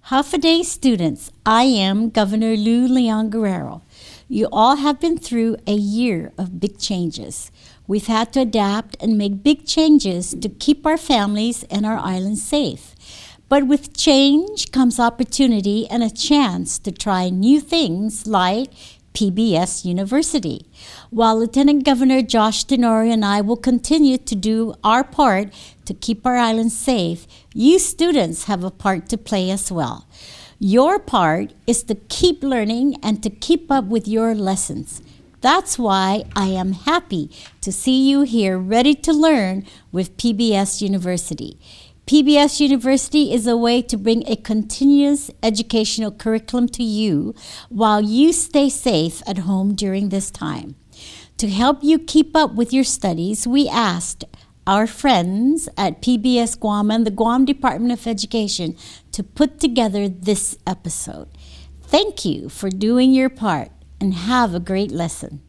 Half a day students, I am Governor Lou Leon Guerrero. You all have been through a year of big changes. We've had to adapt and make big changes to keep our families and our island safe. But with change comes opportunity and a chance to try new things like PBS University. While Lieutenant Governor Josh Tenorio and I will continue to do our part to keep our island safe, you students have a part to play as well. Your part is to keep learning and to keep up with your lessons. That's why I am happy to see you here ready to learn with PBS University. PBS University is a way to bring a continuous educational curriculum to you while you stay safe at home during this time. To help you keep up with your studies, we asked our friends at PBS Guam and the Guam Department of Education to put together this episode. Thank you for doing your part and have a great lesson.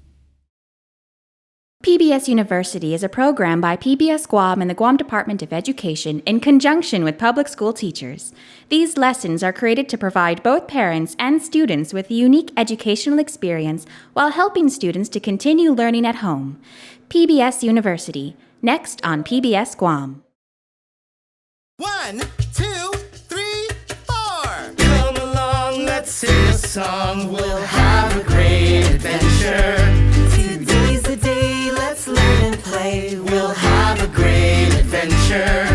PBS University is a program by PBS Guam and the Guam Department of Education in conjunction with public school teachers. These lessons are created to provide both parents and students with a unique educational experience while helping students to continue learning at home. PBS University, next on PBS Guam. 1, 2, 3, 4. Come along, let's sing a song. We'll have a great adventure. Today's the day, let's learn and play. We'll have a great adventure.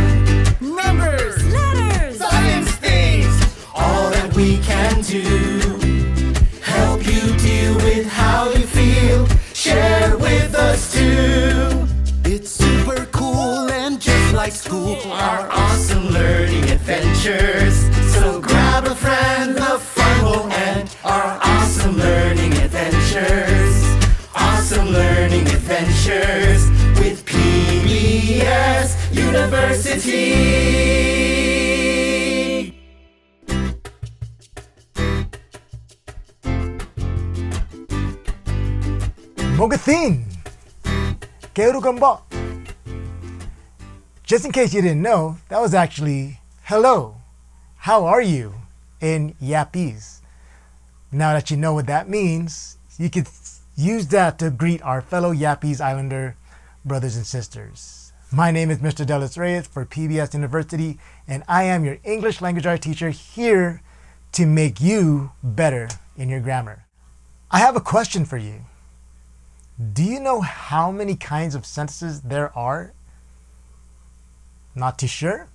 Numbers, letters, science things, all that we can do. Help you deal with how you feel. Share with us too. It's super cool and just like school, our awesome learning adventures. So grab a friend, the fun will end. Our awesome learning adventures. Awesome learning adventures with PBS University. Mogathin! Kerugambo! Just in case you didn't know, that was actually hello, how are you in Yapese. Now that you know what that means, you could use that to greet our fellow Yapese Islander brothers and sisters. My name is Mr. Delis Reyes for PBS University, and I am your English language art teacher here to make you better in your grammar. I have a question for you. Do you know how many kinds of sentences there are? Not too sure?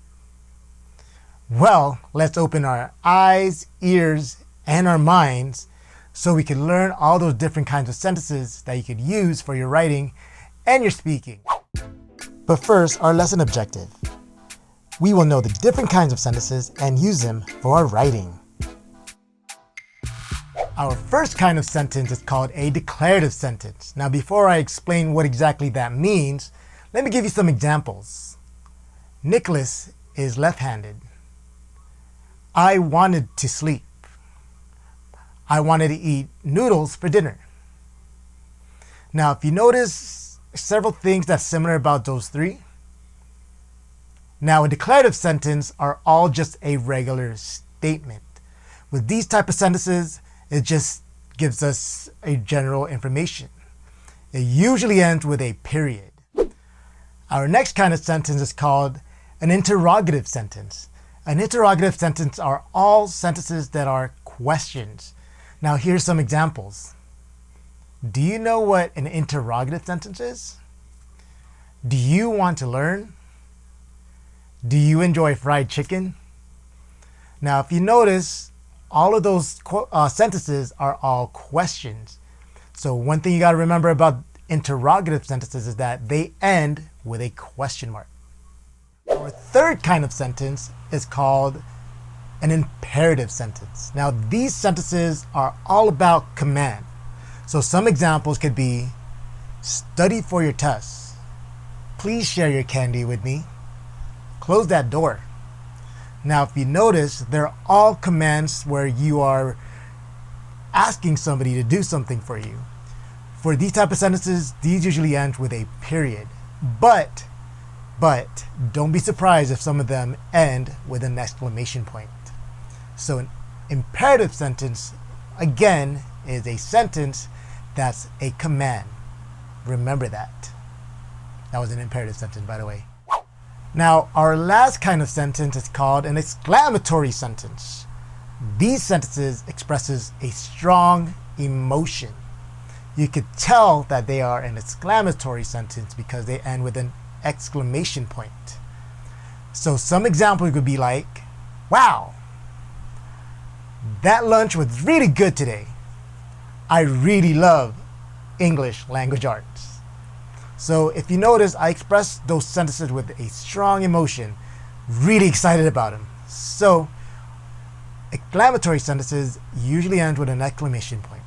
Well, let's open our eyes, ears, and our minds so we can learn all those different kinds of sentences that you could use for your writing and your speaking. But first, our lesson objective. We will know the different kinds of sentences and use them for our writing. Our first kind of sentence is called a declarative sentence. Now, before I explain what exactly that means, let me give you some examples. Nicholas is left-handed. I wanted to sleep. I wanted to eat noodles for dinner. Now, if you notice several things that's similar about those three. Now, a declarative sentence are all just a regular statement. With these type of sentences, it just gives us a general information. It usually ends with a period. Our next kind of sentence is called an interrogative sentence. An interrogative sentence are all sentences that are questions. Now here's some examples. Do you know what an interrogative sentence is? Do you want to learn? Do you enjoy fried chicken? Now if you notice, all of those sentences are all questions. So one thing you got to remember about interrogative sentences is that they end with a question mark. Our third kind of sentence is called an imperative sentence. Now these sentences are all about command. So some examples could be, study for your tests. Please share your candy with me. Close that door. Now, if you notice, they're all commands where you are asking somebody to do something for you. For these type of sentences, these usually end with a period. But don't be surprised if some of them end with an exclamation point. So an imperative sentence, again, is a sentence that's a command. Remember that. That was an imperative sentence, by the way. Now, our last kind of sentence is called an exclamatory sentence. These sentences expresses a strong emotion. You could tell that they are an exclamatory sentence because they end with an exclamation point. So some examples could be like, wow, that lunch was really good today. I really love English language arts. So if you notice, I express those sentences with a strong emotion, really excited about them. So exclamatory sentences usually end with an exclamation point.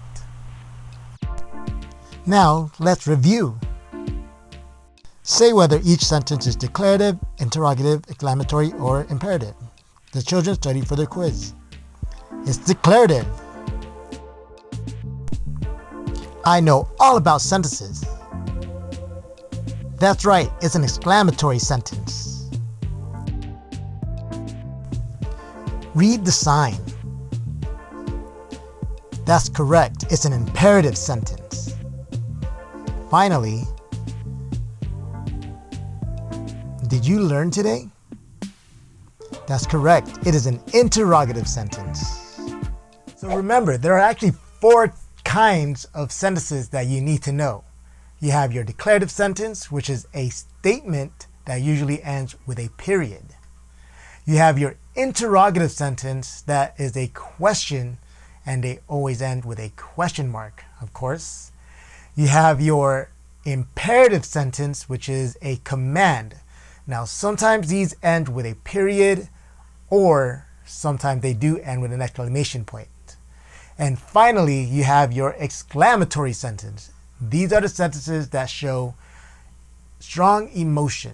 Now let's review. Say whether each sentence is declarative, interrogative, exclamatory, or imperative. The children study for their quiz. It's declarative. I know all about sentences. That's right, it's an exclamatory sentence. Read the sign. That's correct, it's an imperative sentence. Finally, did you learn today? That's correct, it is an interrogative sentence. So remember, there are actually 4 kinds of sentences that you need to know. You have your declarative sentence, which is a statement that usually ends with a period. You have your interrogative sentence, that is a question, and they always end with a question mark, of course. You have your imperative sentence, which is a command. Now, sometimes these end with a period, or sometimes they do end with an exclamation point. And finally, you have your exclamatory sentence. These are the sentences that show strong emotion.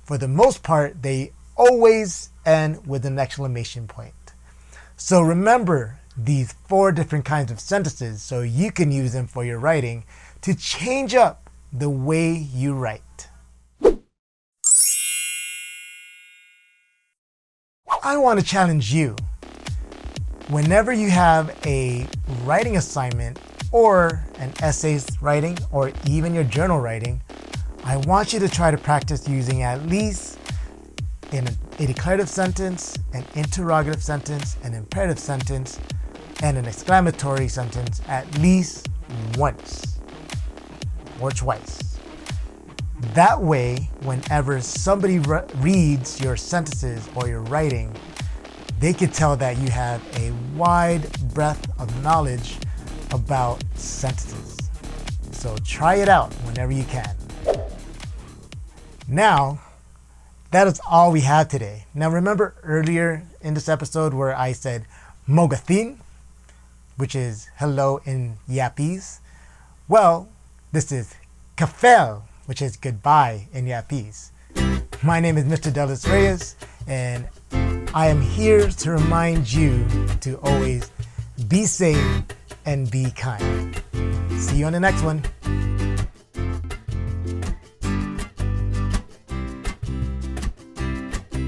For the most part, they always end with an exclamation point. So remember these 4 different kinds of sentences so you can use them for your writing to change up the way you write. I want to challenge you. Whenever you have a writing assignment or an essay writing or even your journal writing, I want you to try to practice using at least a declarative sentence, an interrogative sentence, an imperative sentence, and an exclamatory sentence at least once or twice. That way, whenever somebody reads your sentences or your writing, they can tell that you have a wide breadth of knowledge about sentences. So try it out whenever you can. Now, that is all we have today. Now remember earlier in this episode where I said Mogathin, which is hello in Yapese? Well, this is Kafel, which is goodbye in Yapese. My name is Mr. Dallas Reyes, and I am here to remind you to always be safe and be kind. See you on the next one.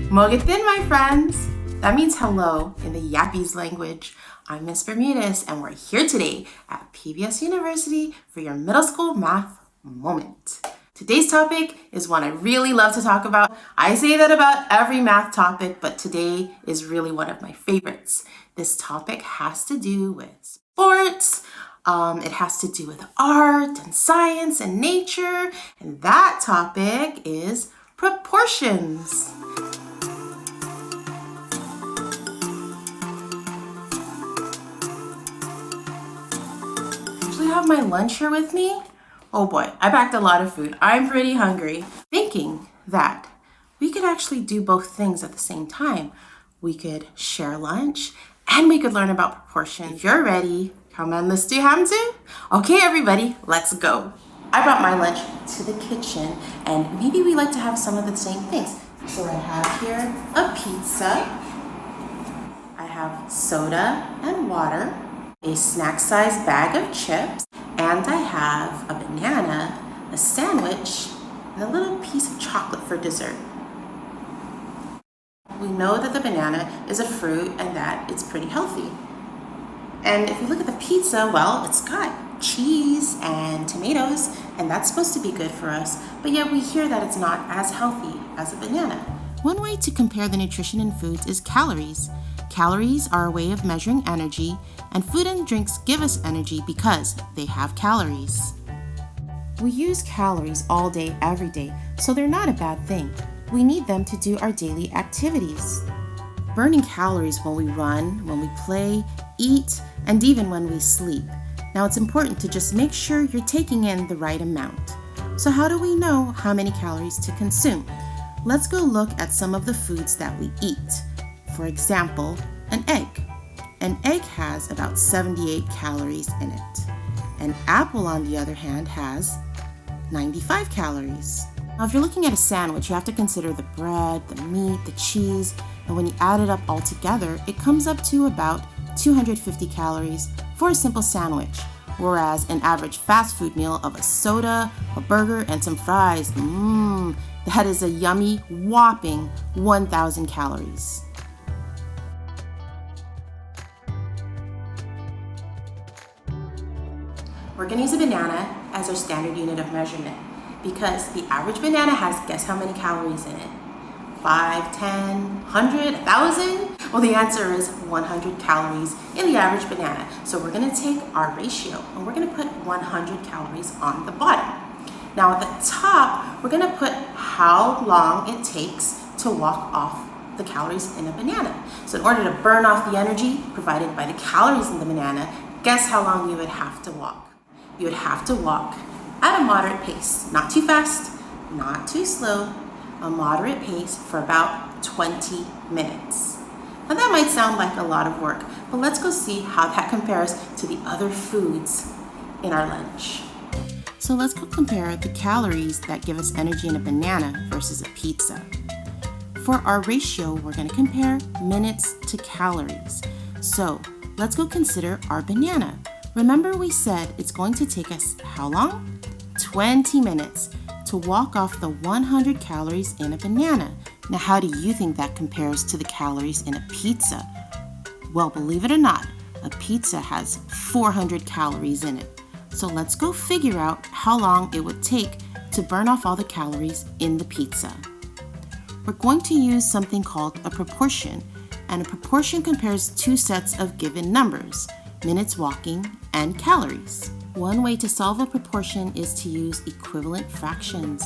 Mogathin, my friends. That means hello in the Yapese language. I'm Miss Bermudez, and we're here today at PBS University for your middle school math moment. Today's topic is one I really love to talk about. I say that about every math topic, but today is really one of my favorites. This topic has to do with sports. It has to do with art and science and nature, and that topic is proportions. I have my lunch here with me. Oh boy, I packed a lot of food. I'm pretty hungry. Thinking that we could actually do both things at the same time. We could share lunch and we could learn about proportion. If you're ready, come on, let's do hamzu. Okay, everybody, let's go. I brought my lunch to the kitchen and maybe we like to have some of the same things. So I have here a pizza. I have soda and water, a snack-sized bag of chips, and I have a banana, a sandwich, and a little piece of chocolate for dessert. we know that the banana is a fruit and that it's pretty healthy. And if you look at the pizza, well, it's got cheese and tomatoes, and that's supposed to be good for us, but yet we hear that it's not as healthy as a banana. One way to compare the nutrition in foods is calories. Calories are a way of measuring energy, and food and drinks give us energy because they have calories. We use calories all day, every day, so they're not a bad thing. We need them to do our daily activities. Burning calories when we run, when we play, eat, and even when we sleep. Now it's important to just make sure you're taking in the right amount. So how do we know how many calories to consume? Let's go look at some of the foods that we eat. For example, an egg. An egg has about 78 calories in it. An apple, on the other hand, has 95 calories. Now, if you're looking at a sandwich, you have to consider the bread, the meat, the cheese, and when you add it up all together, it comes up to about 250 calories for a simple sandwich, whereas an average fast food meal of a soda, a burger, and some fries, that is a yummy, whopping 1,000 calories. We're going to use a banana as our standard unit of measurement because the average banana has, guess how many calories in it? 5, 10, 100, 1,000? Well, the answer is 100 calories in the average banana. So we're going to take our ratio and we're going to put 100 calories on the bottom. Now at the top, we're going to put how long it takes to walk off the calories in a banana. So in order to burn off the energy provided by the calories in the banana, guess how long you would have to walk? You would have to walk at a moderate pace, not too fast, not too slow, a moderate pace for about 20 minutes. Now that might sound like a lot of work, but let's go see how that compares to the other foods in our lunch. So let's go compare the calories that give us energy in a banana versus a pizza. For our ratio, we're going to compare minutes to calories. So let's go consider our banana. Remember we said it's going to take us how long? 20 minutes to walk off the 100 calories in a banana. Now, how do you think that compares to the calories in a pizza? Well, believe it or not, a pizza has 400 calories in it. So let's go figure out how long it would take to burn off all the calories in the pizza. We're going to use something called a proportion, and a proportion compares two sets of given numbers, minutes walking and calories. One way to solve a proportion is to use equivalent fractions.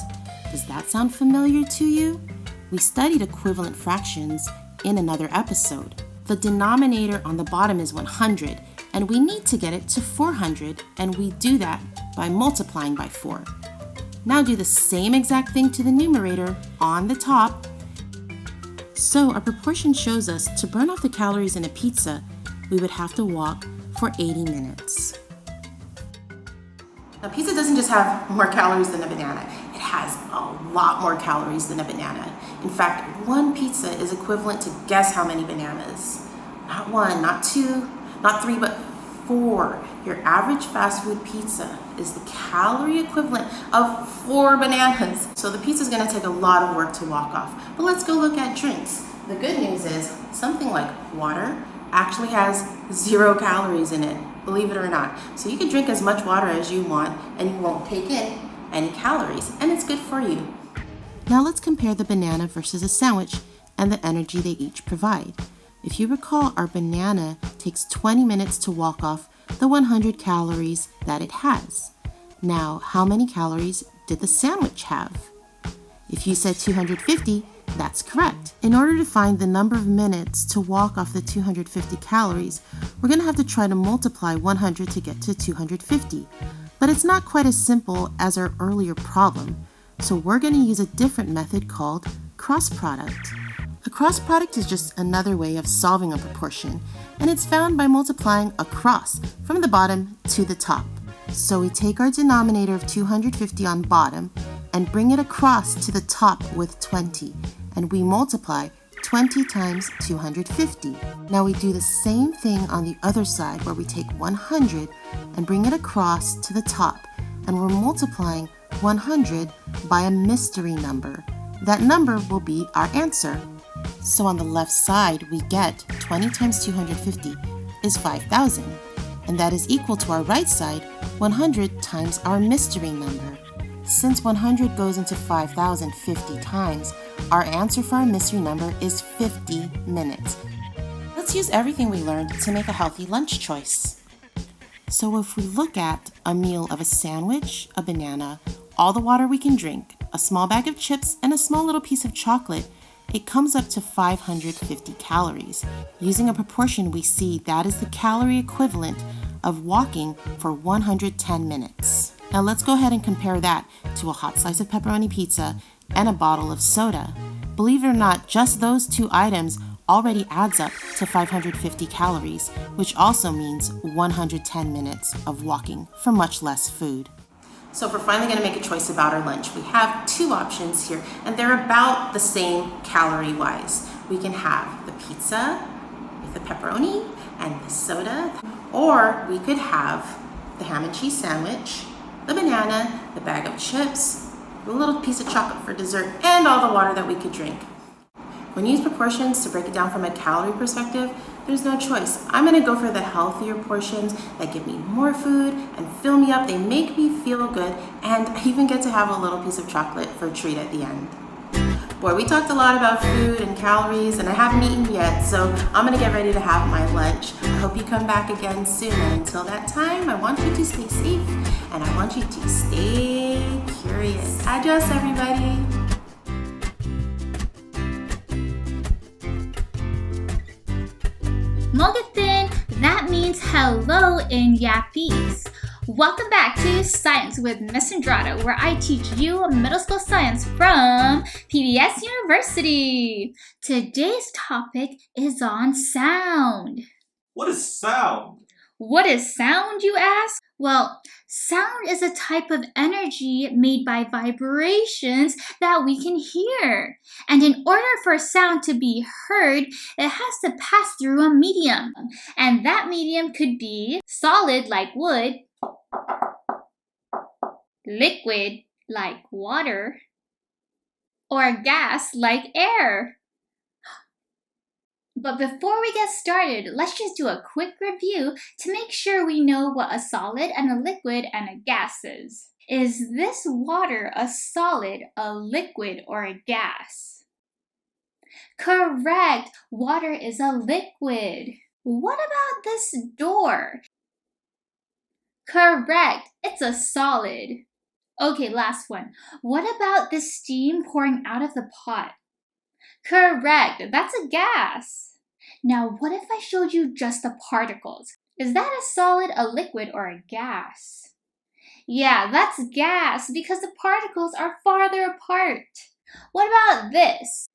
Does that sound familiar to you? We studied equivalent fractions in another episode. The denominator on the bottom is 100, and we need to get it to 400, and we do that by multiplying by 4. Now do the same exact thing to the numerator on the top. So our proportion shows us to burn off the calories in a pizza, we would have to walk for 80 minutes. Now, pizza doesn't just have more calories than a banana. It has a lot more calories than a banana. In fact, one pizza is equivalent to guess how many bananas? Not 1, not 2, not 3, but 4. Your average fast food pizza is the calorie equivalent of 4 bananas. So the pizza is going to take a lot of work to walk off. But let's go look at drinks. The good news is something like water actually has 0 calories in it, believe it or not. So you can drink as much water as you want and you won't take in any calories, and it's good for you. Now let's compare the banana versus a sandwich and the energy they each provide. If you recall, our banana takes 20 minutes to walk off the 100 calories that it has. Now, how many calories did the sandwich have? If you said 250, that's correct. In order to find the number of minutes to walk off the 250 calories, we're going to have to try to multiply 100 to get to 250. But it's not quite as simple as our earlier problem, so we're going to use a different method called cross product. A cross product is just another way of solving a proportion, and it's found by multiplying across from the bottom to the top. So we take our denominator of 250 on bottom and bring it across to the top with 20, and we multiply 20 times 250. Now we do the same thing on the other side where we take 100 and bring it across to the top, and we're multiplying 100 by a mystery number. That number will be our answer. So on the left side, we get 20 times 250 is 5,000. And that is equal to our right side, 100 times our mystery number. Since 100 goes into 5,000 50 times, our answer for our mystery number is 50 minutes. Let's use everything we learned to make a healthy lunch choice. So if we look at a meal of a sandwich, a banana, all the water we can drink, a small bag of chips, and a small little piece of chocolate, it comes up to 550 calories. Using a proportion, we see that is the calorie equivalent of walking for 110 minutes. Now let's go ahead and compare that to a hot slice of pepperoni pizza and a bottle of soda. Believe it or not, just those two items already adds up to 550 calories, which also means 110 minutes of walking for much less food. So if we're finally going to make a choice about our lunch, we have two options here, and they're about the same calorie-wise. We can have the pizza with the pepperoni and the soda, or we could have the ham and cheese sandwich, the banana, the bag of chips, a little piece of chocolate for dessert, and all the water that we could drink. When you use proportions to break it down from a calorie perspective, there's no choice. I'm gonna go for the healthier portions that give me more food and fill me up. They make me feel good, and I even get to have a little piece of chocolate for a treat at the end. Boy, we talked a lot about food and calories, and I haven't eaten yet, so I'm gonna get ready to have my lunch. I hope you come back again soon, and until that time, I want you to stay safe, and I want you to stay curious. Adios, everybody. Mogatin, that means hello in Yapese. Welcome back to Science with Miss Andrada, where I teach you middle school science from PBS University. Today's topic is on sound. What is sound? What is sound, you ask? Well, sound is a type of energy made by vibrations that we can hear. And in order for sound to be heard, it has to pass through a medium. And that medium could be solid like wood, liquid like water, or gas like air. But before we get started, let's just do a quick review to make sure we know what a solid and a liquid and a gas is. Is this water a solid, a liquid, or a gas? Correct! Water is a liquid. What about this door? Correct! It's a solid. Okay, last one. What about the steam pouring out of the pot? Correct! That's a gas. Now, what if I showed you just the particles? Is that a solid, a liquid, or a gas? Yeah, that's gas because the particles are farther apart. What about this?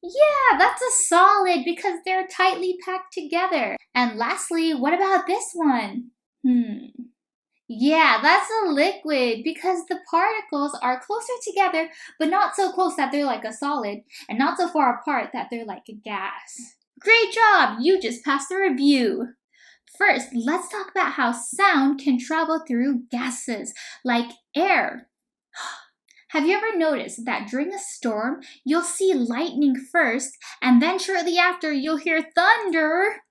Yeah, that's a solid because they're tightly packed together. And lastly, what about this one? Yeah, that's a liquid because the particles are closer together, but not so close that they're like a solid, and not so far apart that they're like a gas. Great job! You just passed the review. First, let's talk about how sound can travel through gases, like air. Have you ever noticed that during a storm, you'll see lightning first, and then shortly after, you'll hear thunder?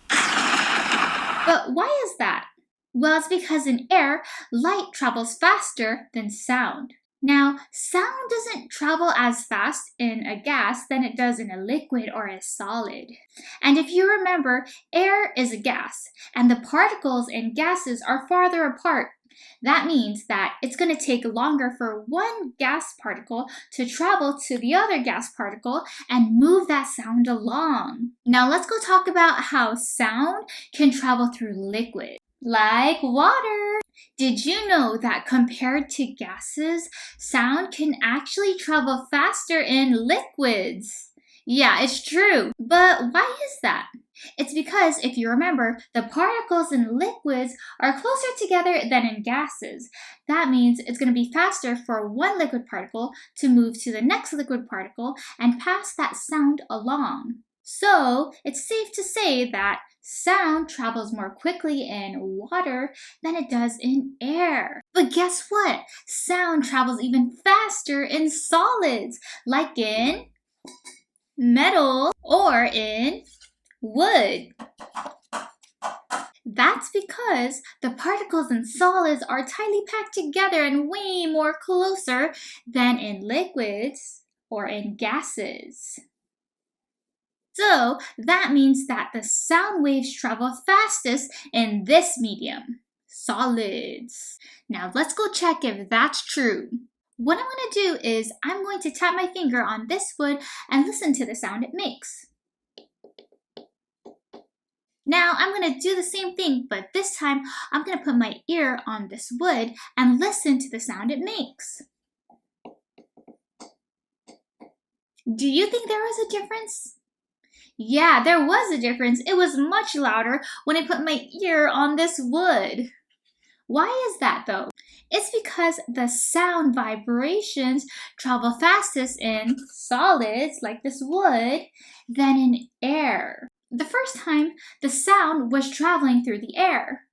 But why is that? Well, it's because in air, light travels faster than sound. Now, sound doesn't travel as fast in a gas than it does in a liquid or a solid. And if you remember, air is a gas, and the particles in gases are farther apart. That means that it's going to take longer for one gas particle to travel to the other gas particle and move that sound along. Now, let's go talk about how sound can travel through liquid, like water. Did you know that compared to gases, sound can actually travel faster in liquids? Yeah, it's true. But why is that? It's because, if you remember, the particles in liquids are closer together than in gases. That means it's going to be faster for one liquid particle to move to the next liquid particle and pass that sound along. So, it's safe to say that sound travels more quickly in water than it does in air. But guess what? Sound travels even faster in solids, like in metal, or in wood? That's because the particles in solids are tightly packed together and way more closer than in liquids or in gases. So that means that the sound waves travel fastest in this medium, solids. Now let's go check if that's true. What I'm going to do is I'm going to tap my finger on this wood and listen to the sound it makes. Now I'm going to do the same thing, but this time I'm going to put my ear on this wood and listen to the sound it makes. Do you think there was a difference? Yeah, there was a difference. It was much louder when I put my ear on this wood. Why is that though? It's because the sound vibrations travel fastest in solids, like this wood, than in air. The first time, the sound was traveling through the air.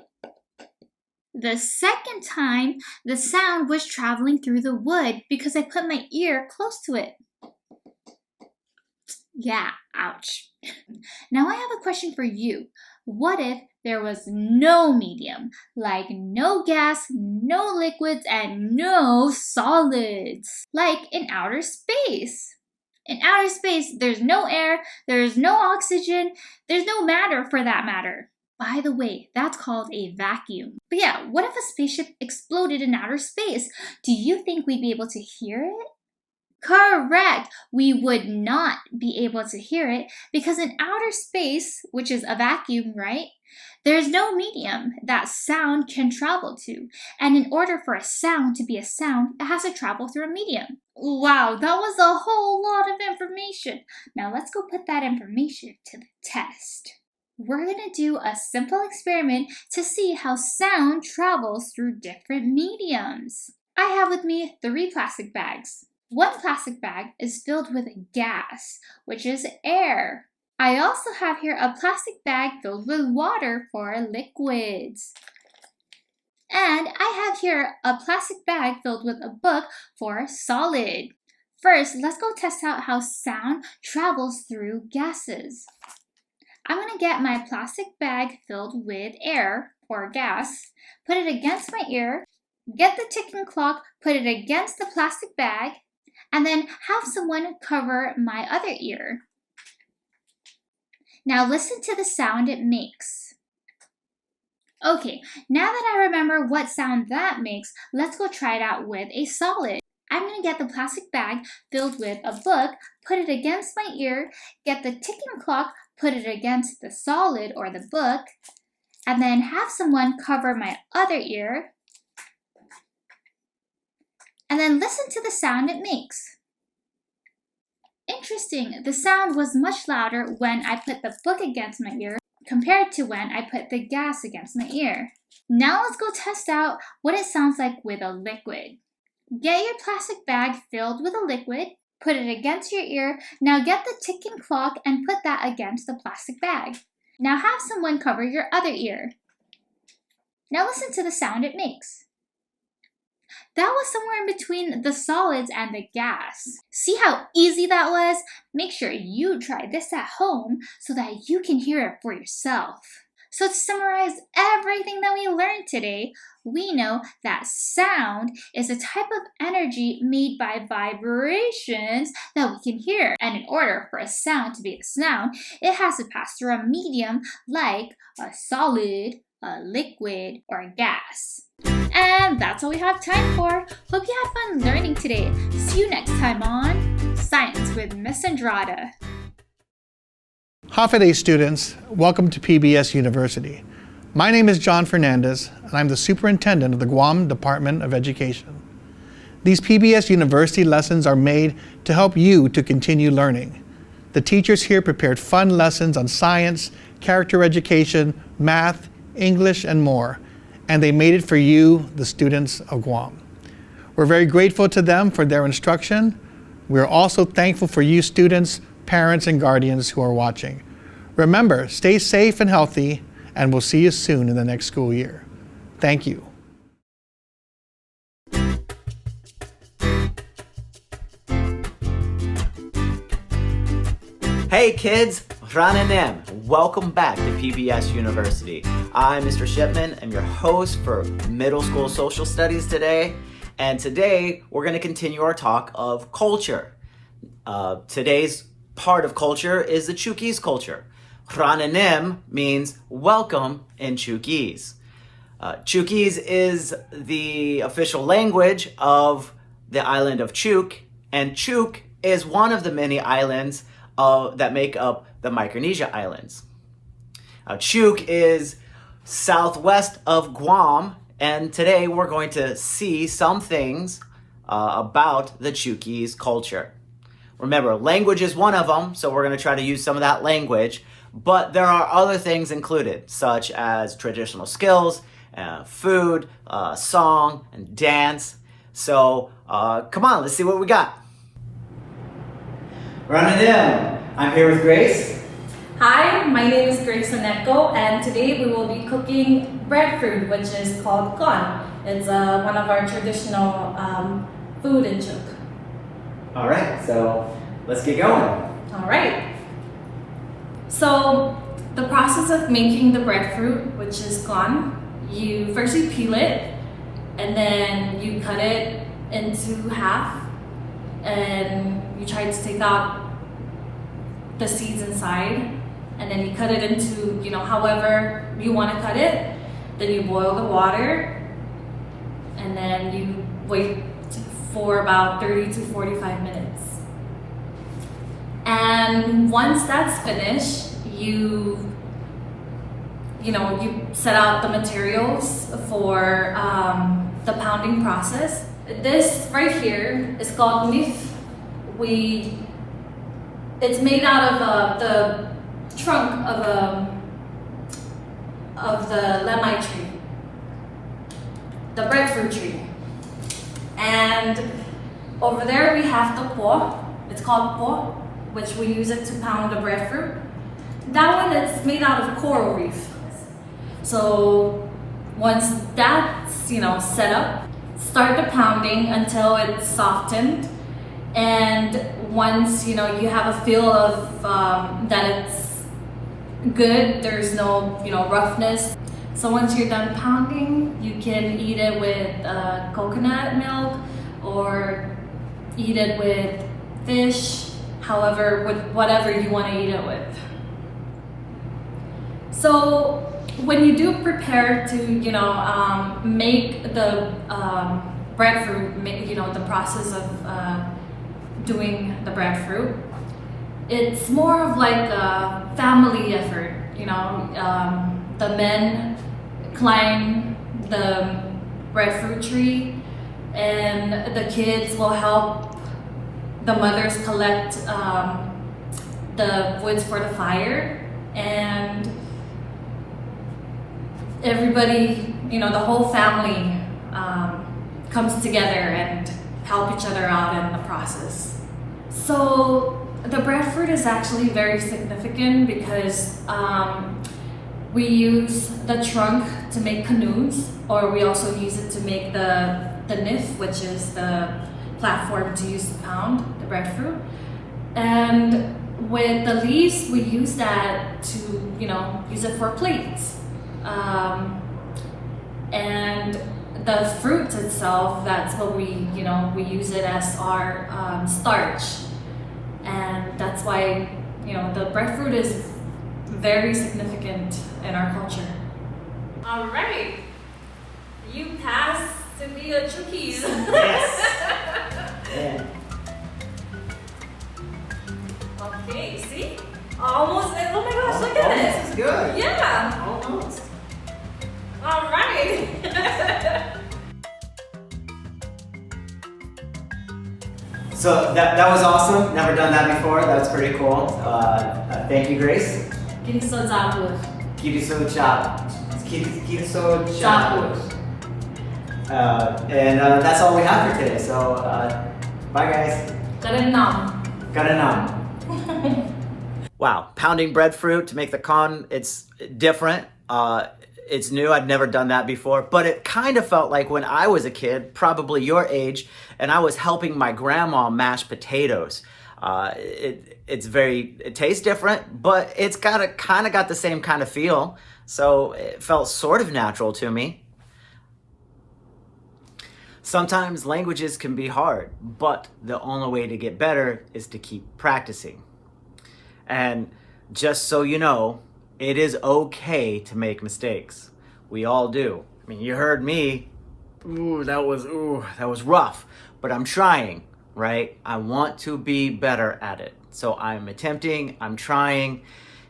The second time, the sound was traveling through the wood because I put my ear close to it. Yeah, ouch. Now I have a question for you. What if there was no medium, like no gas, no liquids, and no solids, like in outer space? In outer space, there's no air, there's no oxygen, there's no matter for that matter. By the way, that's called a vacuum. But yeah, what if a spaceship exploded in outer space? Do you think we'd be able to hear it? Correct! We would not be able to hear it because in outer space, which is a vacuum, right? There's no medium that sound can travel to. And in order for a sound to be a sound, it has to travel through a medium. Wow, that was a whole lot of information. Now let's go put that information to the test. We're going to do a simple experiment to see how sound travels through different mediums. I have with me 3 plastic bags. One plastic bag is filled with gas, which is air. I also have here a plastic bag filled with water for liquids. And I have here a plastic bag filled with a book for solid. First, let's go test out how sound travels through gases. I'm going to get my plastic bag filled with air or gas, put it against my ear, get the ticking clock, put it against the plastic bag, and then have someone cover my other ear. Now listen to the sound it makes. Okay, now that I remember what sound that makes, let's go try it out with a solid. I'm going to get the plastic bag filled with a book, put it against my ear, get the ticking clock, put it against the solid or the book, and then have someone cover my other ear, and then listen to the sound it makes. Interesting, the sound was much louder when I put the book against my ear compared to when I put the gas against my ear. Now let's go test out what it sounds like with a liquid. Get your plastic bag filled with a liquid, put it against your ear, now get the ticking clock and put that against the plastic bag. Now have someone cover your other ear. Now listen to the sound it makes. That was somewhere in between the solids and the gas. See how easy that was? Make sure you try this at home so that you can hear it for yourself. So to summarize everything that we learned today, we know that sound is a type of energy made by vibrations that we can hear. And in order for a sound to be a sound, it has to pass through a medium like a solid, a liquid, or a gas. And that's all we have time for. Hope you had fun learning today. See you next time on Science with Miss Andrada. Hafa Adai students, welcome to PBS University. My name is John Fernandez, and I'm the superintendent of the Guam Department of Education. These PBS University lessons are made to help you to continue learning. The teachers here prepared fun lessons on science, character education, math, English, and more, and they made it for you, the students of Guam. We're very grateful to them for their instruction. We're also thankful for you students, parents, and guardians who are watching. Remember, stay safe and healthy, and we'll see you soon in the next school year. Thank you. Hey kids, Rananem. Welcome back to PBS University. I'm Mr. Shipman. I'm your host for middle school social studies today. And today we're going to continue our talk of culture. Today's part of culture is the Chuukese culture. Rananem means welcome in Chuukese. Chuukese is the official language of the island of Chuuk, and Chuuk is one of the many islands that make up the Micronesia Islands. Chuuk is southwest of Guam, and today we're going to see some things about the Chuukese culture. Remember, language is one of them, so we're going to try to use some of that language, but there are other things included, such as traditional skills, food, song, and dance. So come on, let's see what we got. Rananem. I'm here with Grace. Hi, my name is Grace Oneko, and today we will be cooking breadfruit, which is called kon. It's one of our traditional food in Chuuk. All right, so let's get going. All right. So the process of making the breadfruit, which is kon, you firstly peel it, and then you cut it into half, and you try to take out the seeds inside, and then you cut it into, however you want to cut it. Then you boil the water, and then you wait for about 30 to 45 minutes. And once that's finished, you set out the materials for the pounding process. This right here is called nif. It's made out of the trunk of the lemai tree, the breadfruit tree. And over there we have the po. It's called po, which we use it to pound the breadfruit. That one is made out of coral reef. So once that's set up, start the pounding until it's softened. And once you have a feel of that it's good, there's no roughness. So once you're done pounding, you can eat it with coconut milk or eat it with fish, however, with whatever you want to eat it with. So when you do prepare to make the breadfruit, the process of doing the breadfruit, it's more of like a family effort. The men climb the breadfruit tree, and the kids will help the mothers collect the woods for the fire, and everybody, the whole family comes together and help each other out in the process. So the breadfruit is actually very significant because we use the trunk to make canoes, or we also use it to make the nif, which is the platform to use to pound the breadfruit. And with the leaves, we use that to, use it for plates. And the fruit itself, that's what we use it as our starch. And that's why, the breadfruit is very significant in our culture. All right, you passed to be a Chuukese. Yes. Yeah. Okay, see? Almost, oh my gosh, look at it. This is good. Yeah. Almost. All right. So that was awesome. Never done that before. That's pretty cool. Thank you, Grace. Kiniso Zabur. Kiriso chap. Kiriso chap. And that's all we have for today. So bye, guys. Karanam. Wow, pounding breadfruit to make the kon. It's different. It's new. I've never done that before, but it kind of felt like when I was a kid, probably your age, and I was helping my grandma mash potatoes. It tastes different, but it's kind of got the same kind of feel. So it felt sort of natural to me. Sometimes languages can be hard, but the only way to get better is to keep practicing. And just so you know, it is okay to make mistakes. We all do. I mean, you heard me. That was rough, but I'm trying, right? I want to be better at it. So I'm attempting, I'm trying,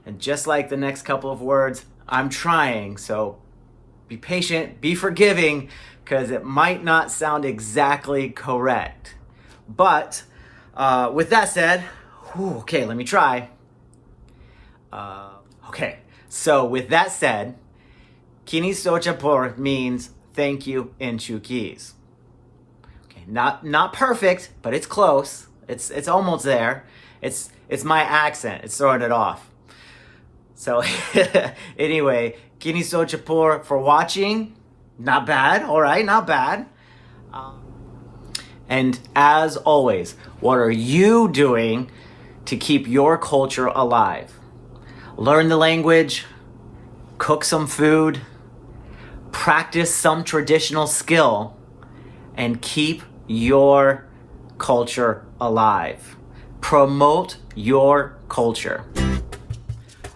and just like the next couple of words, I'm trying. So be patient, be forgiving, because it might not sound exactly correct. But with that said, okay, let me try. Okay, so with that said, Kini Sochapur means thank you in Chuukese. Okay, not perfect, but it's close. It's almost there. It's my accent. It's throwing it off. So anyway, Kini Sochapur for watching. Not bad. All right, not bad. And as always, what are you doing to keep your culture alive? Learn the language, cook some food, practice some traditional skill, and keep your culture alive. Promote your culture.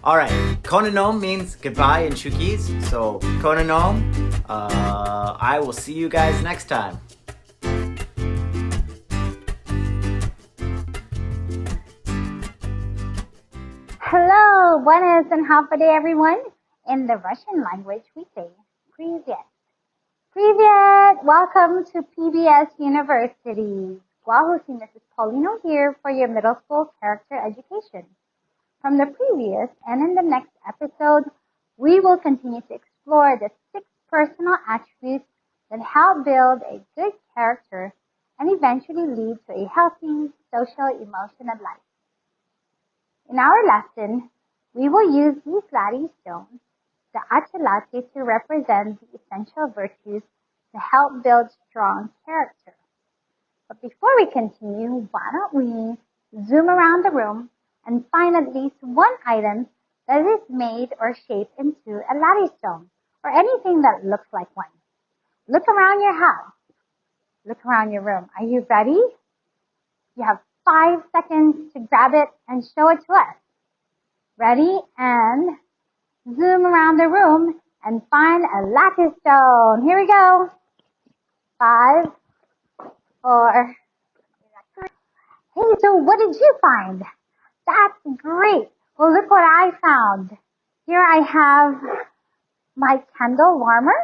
All right, Konanom means goodbye in Chuukese. So Konanom, I will see you guys next time. Hello, buenas and half a day, everyone. In the Russian language, we say Privyet. Privyet! Welcome to PBS University. Guahusi Mrs. Paulino here for your middle school character education. From the previous and in the next episode, we will continue to explore the 6 personal attributes that help build a good character and eventually lead to a healthy social emotional life. In our lesson, we will use these Latin stones, the Achalate, to represent the essential virtues to help build strong character. But before we continue, why don't we zoom around the room and find at least one item that is made or shaped into a Latin stone, or anything that looks like one. Look around your house. Look around your room. Are you ready? You have 5 seconds to grab it and show it to us. Ready? And zoom around the room and find a lattice stone. Here we go. 5, 4. Hey, so what did you find? That's great. Well, look what I found. Here I have my candle warmer.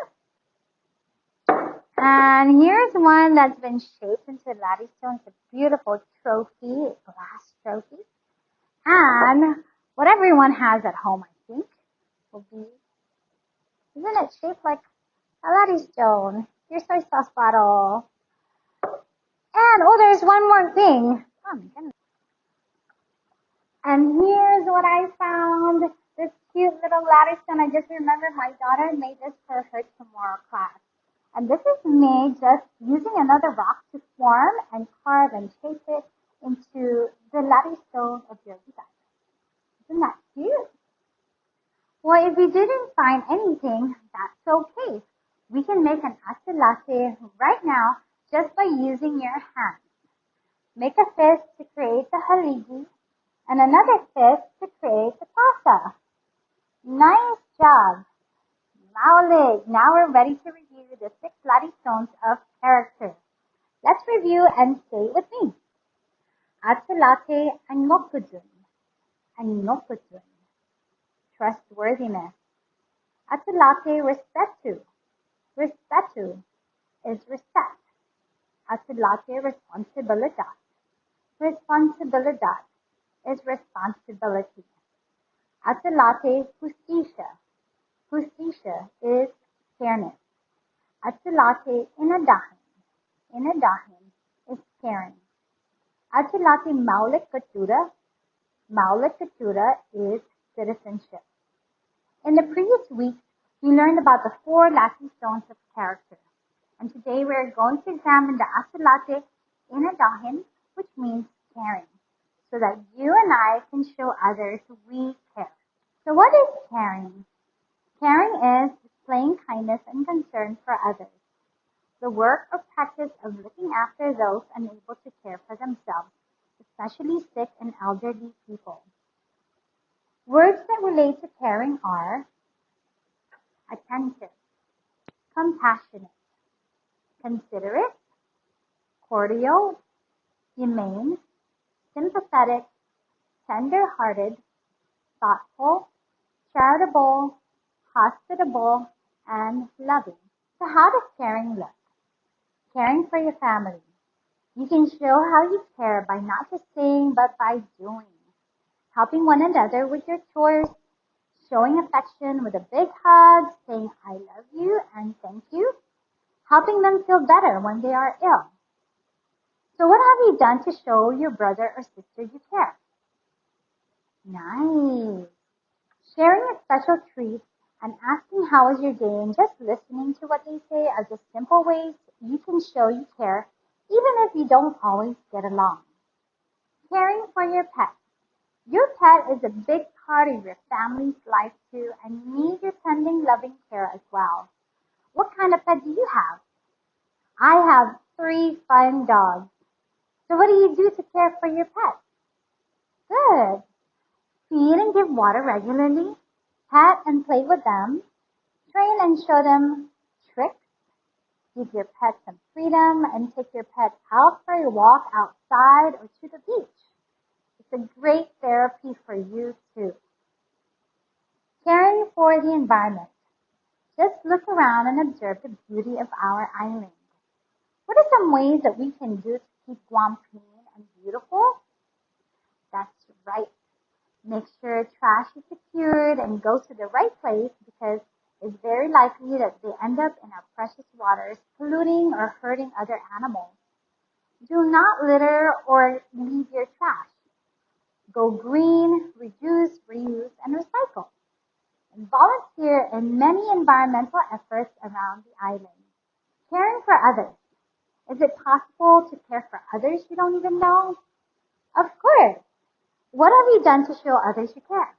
And here's one that's been shaped into a lattice stone. It's a beautiful trophy, a glass trophy. And what everyone has at home, I think, will be, isn't it shaped like a lattice stone? Your soy sauce bottle. And, there's one more thing. Oh my goodness. And here's what I found. This cute little lattice stone. I just remembered my daughter made this for her tomorrow class. And this is made just using another rock to form and carve and shape it into the lattice stone of your design. Isn't that cute? Well, if we didn't find anything, that's okay. We can make an Achalate right now just by using your hands. Make a fist to create the haligi and another fist to create the tasa. Nice job. Now we're ready to review the 6 Latin stones of character. Let's review and say it with me. Achalate Anokudun. Anokudun. Trustworthiness. Achalate Respetu. Respetu is respect. Achalate Responsibilidad. Responsibilidad is responsibility. Achalate Justicia. Justicia is fairness. Achalate Inadahin. Inadahin is caring. Achalate Maulik Katura. Maulik Katura is citizenship. In the previous week, we learned about the 4 Latin stones of character. And today we're going to examine the Achalate Inadahin, which means caring. so that you and I can show others we care. So what is caring? Caring is displaying kindness and concern for others, the work or practice of looking after those unable to care for themselves, especially sick and elderly people. Words that relate to caring are attentive, compassionate, considerate, cordial, humane, sympathetic, tender-hearted, thoughtful, charitable, hospitable, and loving. So how does caring look? Caring for your family. You can show how you care by not just saying, but by doing. Helping one another with your chores, showing affection with a big hug, saying I love you and thank you, helping them feel better when they are ill. So what have you done to show your brother or sister you care? Nice. Sharing a special treat and asking how was your day and just listening to what they say are just simple ways you can show you care even if you don't always get along. Caring for your pet. Your pet is a big part of your family's life too and needs your tending, loving care as well. What kind of pet do you have? I have 3 fine dogs. So what do you do to care for your pet? Good. Feed and give water regularly, pet and play with them, train and show them tricks, give your pet some freedom, and take your pet out for a walk outside or to the beach. It's a great therapy for you too. Caring for the environment. Just look around and observe the beauty of our island. What are some ways that we can do to keep Guam clean and beautiful? That's right. Make sure trash is secured and goes to the right place because it's very likely that they end up in our precious waters, polluting or hurting other animals. Do not litter or leave your trash. Go green, reduce, reuse, and recycle. And volunteer in many environmental efforts around the island. Caring for others. Is it possible to care for others you don't even know? Of course. What have you done to show others you care?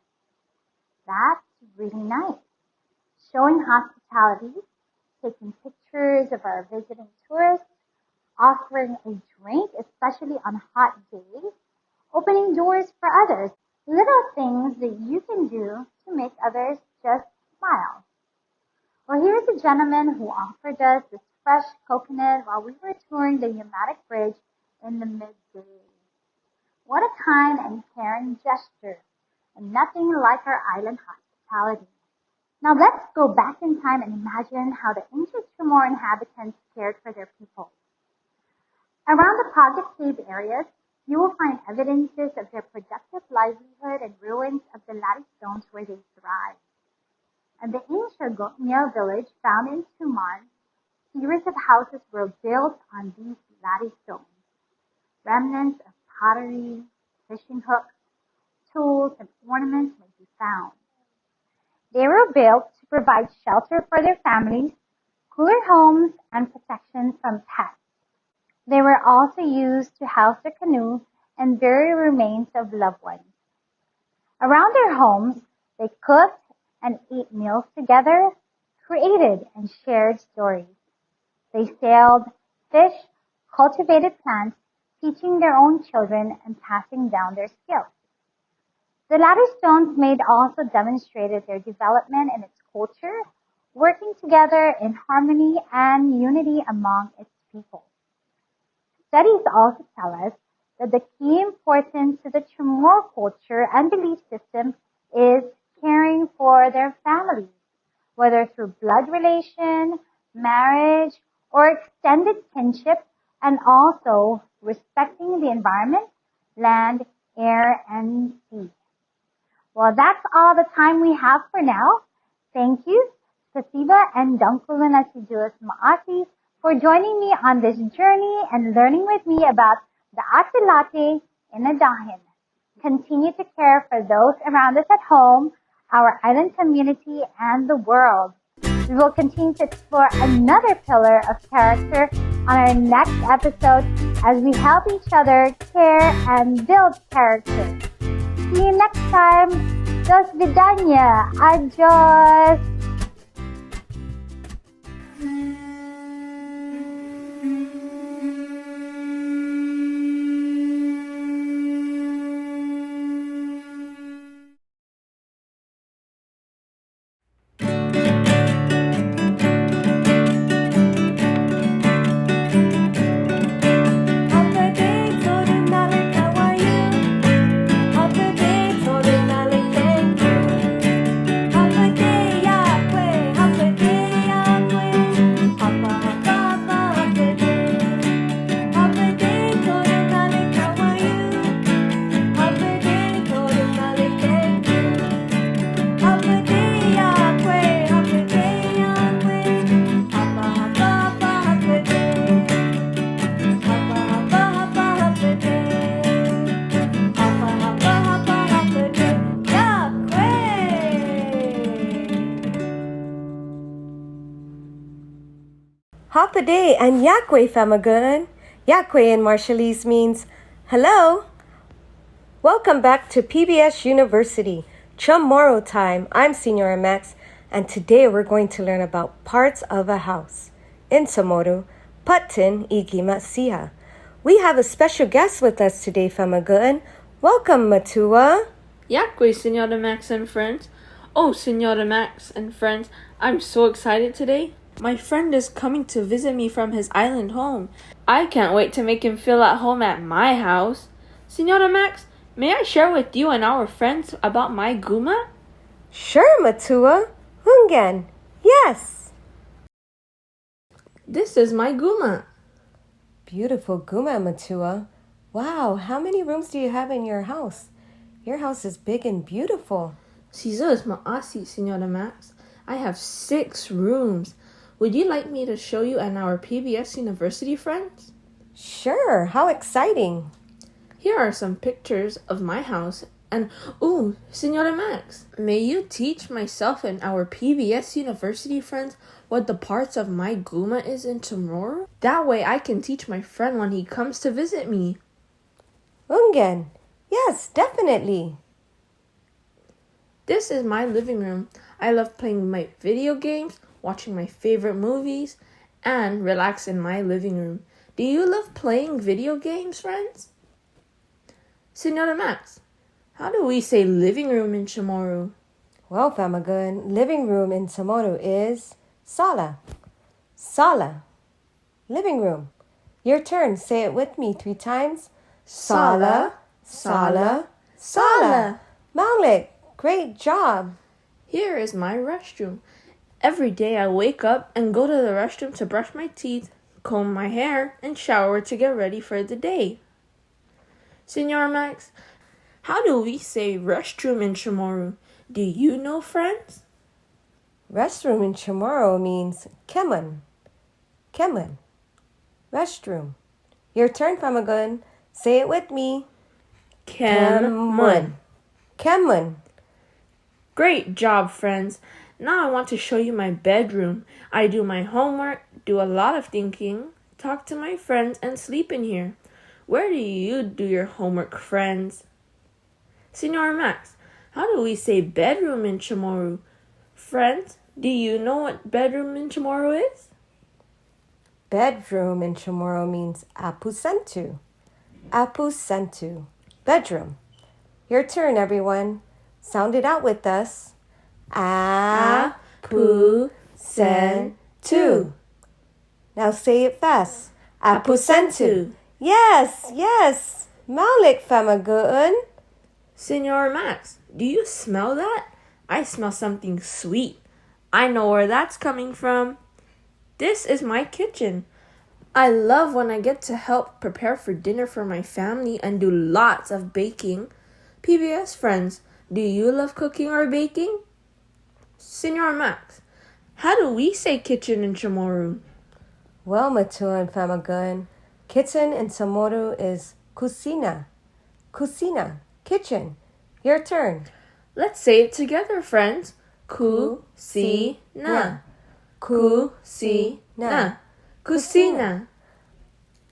That's really nice. Showing hospitality, taking pictures of our visiting tourists, offering a drink, especially on hot days, opening doors for others, little things that you can do to make others just smile. Well, here's a gentleman who offered us this fresh coconut while we were touring the Yamatic Bridge in the midday. What a kind and caring gesture, and nothing like our island hospitality. Now let's go back in time and imagine how the ancient Chamorro inhabitants cared for their people. Around the Project Cave areas, you will find evidences of their productive livelihood and ruins of the lattice stones where they thrived. And the ancient Gotmil village found in Tuman, series of houses were built on these lattice stones. Remnants of pottery, fishing hooks, tools, and ornaments may be found. They were built to provide shelter for their families, cooler homes, and protection from pests. They were also used to house their canoe and bury remains of loved ones. Around their homes, they cooked and ate meals together, created and shared stories. They sailed, fished, cultivated plants, teaching their own children and passing down their skills. The lattice stones made also demonstrated their development in its culture, working together in harmony and unity among its people. Studies also tell us that the key importance to the Chamorro culture and belief system is caring for their families, whether through blood relation, marriage, or extended kinship, and also respecting the environment, land, air, and sea. Well, that's all the time we have for now. Thank you, Spasiba and Dangkulan Asiduas Maasi, for joining me on this journey and learning with me about the Asilate in Adahin. Continue to care for those around us at home, our island community, and the world. We will continue to explore another pillar of character on our next episode as we help each other care and build character. See you next time. Do svidaniya. Adios. Hapaday and Yakwe Famagun. Yakwe in Marshallese means hello. Welcome back to PBS University. Chamorro time. I'm Senora Max, and today we're going to learn about parts of a house. In Chamorro, Patin Igimasiha. We have a special guest with us today, Famagun. Welcome, Matua. Yakwe, Senora Max and friends. Oh, Senora Max and friends, I'm so excited today. My friend is coming to visit me from his island home. I can't wait to make him feel at home at my house. Senora Max, may I share with you and our friends about my guma? Sure, Matua. Hungan. Yes. This is my guma. Beautiful guma, Matua. Wow, how many rooms do you have in your house? Your house is big and beautiful. Caesar's ma'asi, Senora Max. I have 6 rooms. Would you like me to show you and our PBS University friends? Sure, how exciting. Here are some pictures of my house. And, ooh, Senora Max, may you teach myself and our PBS University friends what the parts of my guma is in tomorrow? That way I can teach my friend when he comes to visit me. Ungan, yes, definitely. This is my living room. I love playing my video games, watching my favorite movies, and relax in my living room. Do you love playing video games, friends? Senora Max, how do we say living room in Chamorro? Well, Famagun, living room in Chamorro is sala. Sala. Living room. Your turn. Say it with me 3 times. Sala, sala, sala. Maulik, great job. Here is my restroom. Every day I wake up and go to the restroom to brush my teeth, comb my hair, and shower to get ready for the day. Senora Max, how do we say restroom in Chamorro? Do you know, friends? Restroom in Chamorro means kemun. Kemun. Restroom. Your turn, Famagun. Say it with me. Kemun. Kemun. Great job, friends. Now I want to show you my bedroom. I do my homework, do a lot of thinking, talk to my friends, and sleep in here. Where do you do your homework, friends? Senora Max, how do we say bedroom in Chamorro? Friends, do you know what bedroom in Chamorro is? Bedroom in Chamorro means apusentu. Apusentu. Bedroom. Your turn, everyone. Sound it out with us. Apusentu. Now say it fast. Apusentu. Yes, yes. Maulik, Famagun. Senora Max, do you smell that? I smell something sweet. I know where that's coming from. This is my kitchen. I love when I get to help prepare for dinner for my family and do lots of baking. PBS friends, do you love cooking or baking? Senora Max, how do we say kitchen in Chamorro? Well, Matua and Famagun, kitchen in Chamorro is kusina. Kusina, kitchen. Your turn. Let's say it together, friends. Kusina. Kusina. Kusina.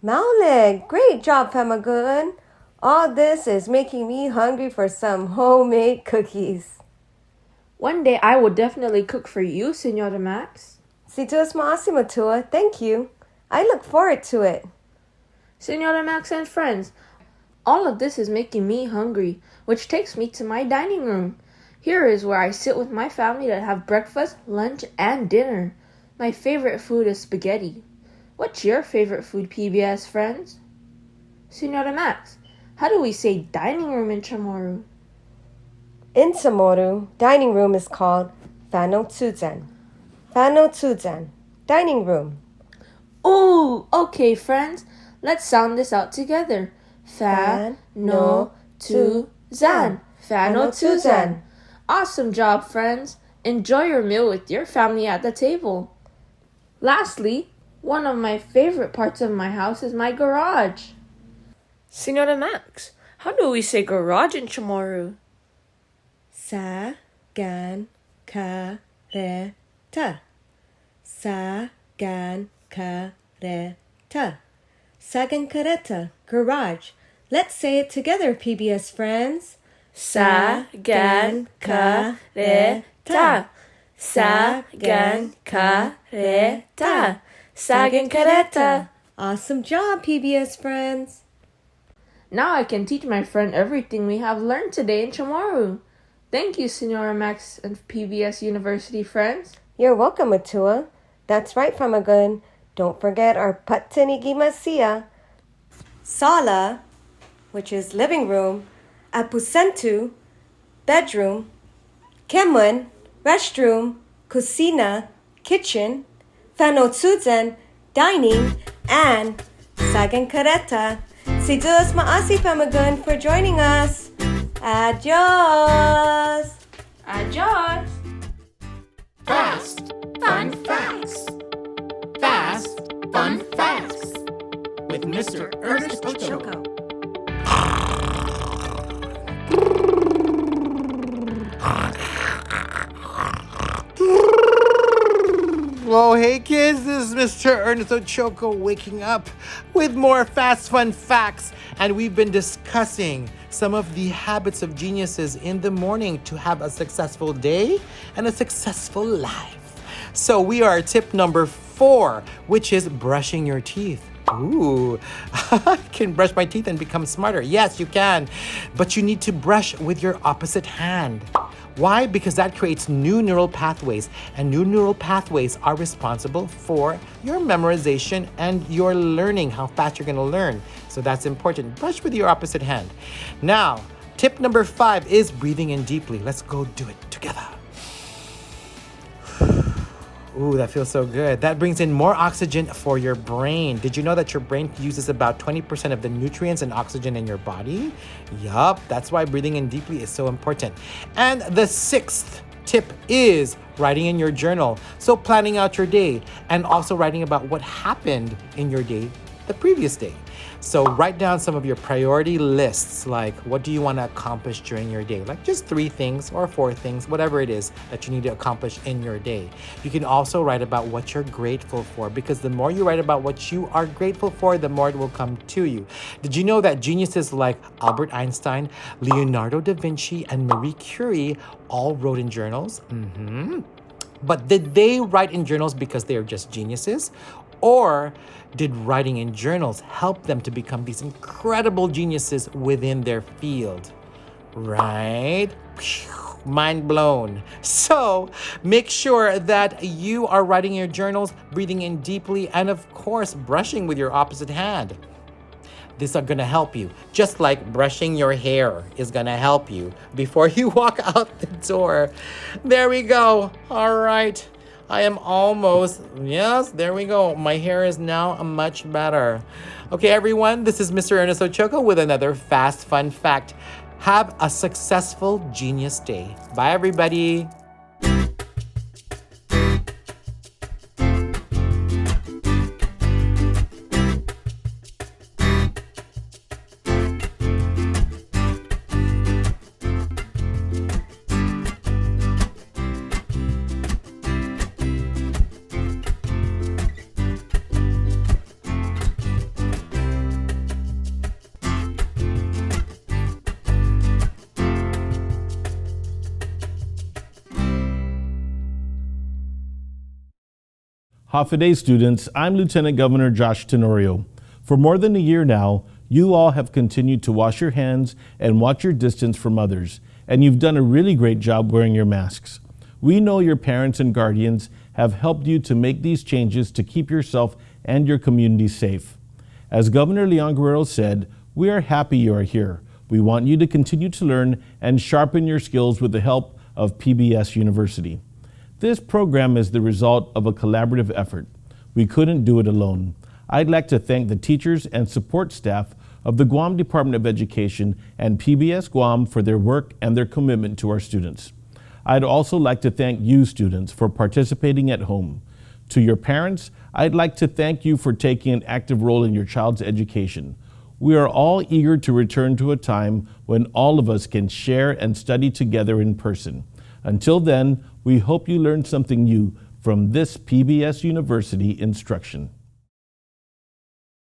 Maulid, great job, Famagun. All this is making me hungry for some homemade cookies. One day I will definitely cook for you, Senora Max. Si tu es maasimatua, thank you. I look forward to it. Senora Max and friends, all of this is making me hungry, which takes me to my dining room. Here is where I sit with my family to have breakfast, lunch, and dinner. My favorite food is spaghetti. What's your favorite food, PBS friends? Senora Max, how do we say dining room in Chamorro? In Chamorro, dining room is called Fano Tuzan. Fano Tuzan, dining room. Ooh, okay, friends. Let's sound this out together. Fano Tuzan. Fano Tuzan. Awesome job, friends. Enjoy your meal with your family at the table. Lastly, one of my favorite parts of my house is my garage. Senora Max, how do we say garage in Chamorro? Sa gan ka re ta. Sa gan ka re ta. Sagan kareta, garage. Let's say it together, PBS friends. Sagan kareta. Sagan kareta. Sagan kareta. Awesome job, PBS friends. Now I can teach my friend everything we have learned today in Chamorro. Thank you, Senora Max and PBS University friends. You're welcome, Atua. That's right, Famagun. Don't forget our Patinigi Masia. Sala, which is living room. Apusentu, bedroom. Kemun, restroom. Kusina, kitchen. Fanotsuzen, dining. And Sagan Kareta. Si Dios maasi, Famagun, for joining us. Adios. Adios. Fast, fun facts. Fast, fun facts. With Mr. Ernest Ochoco. Well, hey kids, this is Mr. Ernest Ochoco waking up with more fast fun facts. And we've been discussing some of the habits of geniuses in the morning to have a successful day and a successful life. So we are tip number 4, which is brushing your teeth. Ooh, I can brush my teeth and become smarter. Yes, you can. But you need to brush with your opposite hand. Why? Because that creates new neural pathways, and new neural pathways are responsible for your memorization and your learning, how fast you're going to learn. So that's important. Brush with your opposite hand. Now, tip number 5 is breathing in deeply. Let's go do it together. Ooh, that feels so good. That brings in more oxygen for your brain. Did you know that your brain uses about 20% of the nutrients and oxygen in your body? Yup, that's why breathing in deeply is so important. And the 6th tip is writing in your journal. So planning out your day and also writing about what happened in your day the previous day. So write down some of your priority lists, like what do you want to accomplish during your day? Like just 3 things or 4 things, whatever it is that you need to accomplish in your day. You can also write about what you're grateful for, because the more you write about what you are grateful for, the more it will come to you. Did you know that geniuses like Albert Einstein, Leonardo da Vinci, and Marie Curie all wrote in journals? But did they write in journals because they are just geniuses? Or did writing in journals help them to become these incredible geniuses within their field? Right? Mind blown. So make sure that you are writing your journals, breathing in deeply, and of course, brushing with your opposite hand. These are gonna help you, just like brushing your hair is gonna help you before you walk out the door. There we go. All right. I am almost, yes, there we go. My hair is now much better. Okay, everyone, this is Mr. Ernest Ochoco with another fast, fun fact. Have a successful genius day. Bye, everybody. Hafa students, I'm Lieutenant Governor Josh Tenorio. For more than a year now, you all have continued to wash your hands and watch your distance from others, and you've done a really great job wearing your masks. We know your parents and guardians have helped you to make these changes to keep yourself and your community safe. As Governor Leon Guerrero said, we are happy you are here. We want you to continue to learn and sharpen your skills with the help of PBS University. This program is the result of a collaborative effort. We couldn't do it alone. I'd like to thank the teachers and support staff of the Guam Department of Education and PBS Guam for their work and their commitment to our students. I'd also like to thank you students for participating at home. To your parents, I'd like to thank you for taking an active role in your child's education. We are all eager to return to a time when all of us can share and study together in person. Until then, we hope you learned something new from this PBS University instruction.